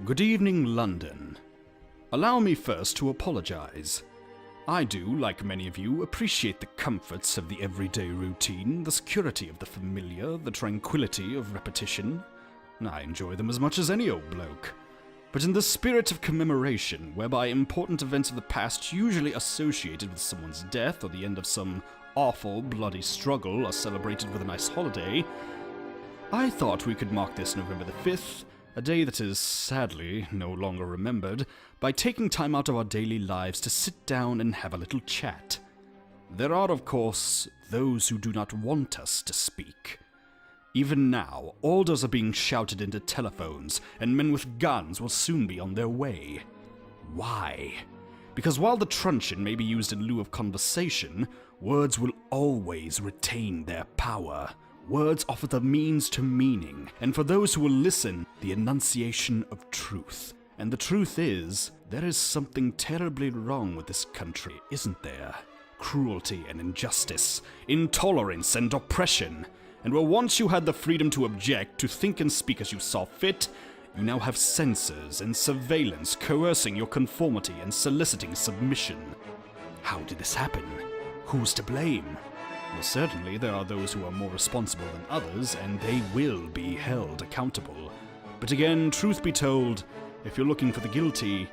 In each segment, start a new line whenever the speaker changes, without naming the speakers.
Good evening, London. Allow me first to apologize. I do, like many of you, appreciate the comforts of the everyday routine, the security of the familiar, the tranquility of repetition. I enjoy them as much as any old bloke. But in the spirit of commemoration, whereby important events of the past usually associated with someone's death or the end of some awful, bloody struggle are celebrated with a nice holiday, I thought we could mark this November the 5th, a day that is sadly no longer remembered, by taking time out of our daily lives to sit down and have a little chat. There are, of course, those who do not want us to speak. Even now, orders are being shouted into telephones, and men with guns will soon be on their way. Why? Because while the truncheon may be used in lieu of conversation, words will always retain their power. Words offer the means to meaning, and for those who will listen, the enunciation of truth. And the truth is, there is something terribly wrong with this country, isn't there? Cruelty and injustice, intolerance and oppression. And where once you had the freedom to object, to think and speak as you saw fit, you now have censors and surveillance coercing your conformity and soliciting submission. How did this happen? Who's to blame? Well, certainly there are those who are more responsible than others, and they will be held accountable. But again, truth be told, if you're looking for the guilty,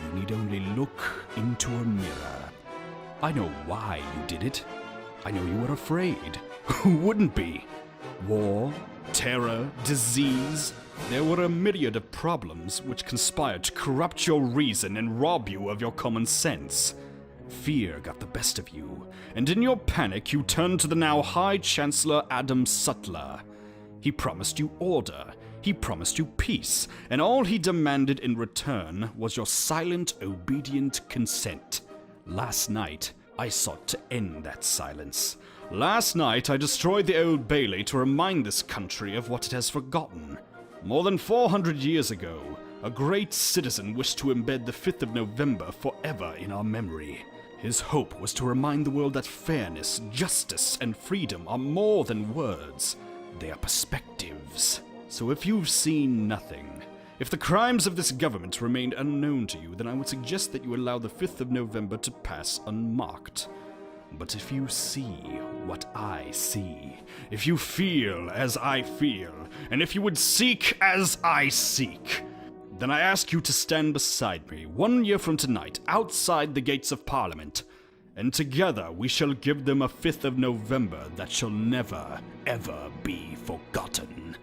you need only look into a mirror. I know why you did it. I know you were afraid. Who wouldn't be? War, terror, disease. There were a myriad of problems which conspired to corrupt your reason and rob you of your common sense. Fear got the best of you, and in your panic you turned to the now High Chancellor Adam Sutler. He promised you order, he promised you peace, and all he demanded in return was your silent, obedient consent. Last night, I sought to end that silence. Last night, I destroyed the Old Bailey to remind this country of what it has forgotten. More than 400 years ago, a great citizen wished to embed the 5th of November forever in our memory. His hope was to remind the world that fairness, justice, and freedom are more than words. They are perspectives. So if you've seen nothing, if the crimes of this government remained unknown to you, then I would suggest that you allow the 5th of November to pass unmarked. But if you see what I see, if you feel as I feel, and if you would seek as I seek, then I ask you to stand beside me 1 year from tonight outside the gates of Parliament, and together we shall give them a 5th of November that shall never, ever be forgotten.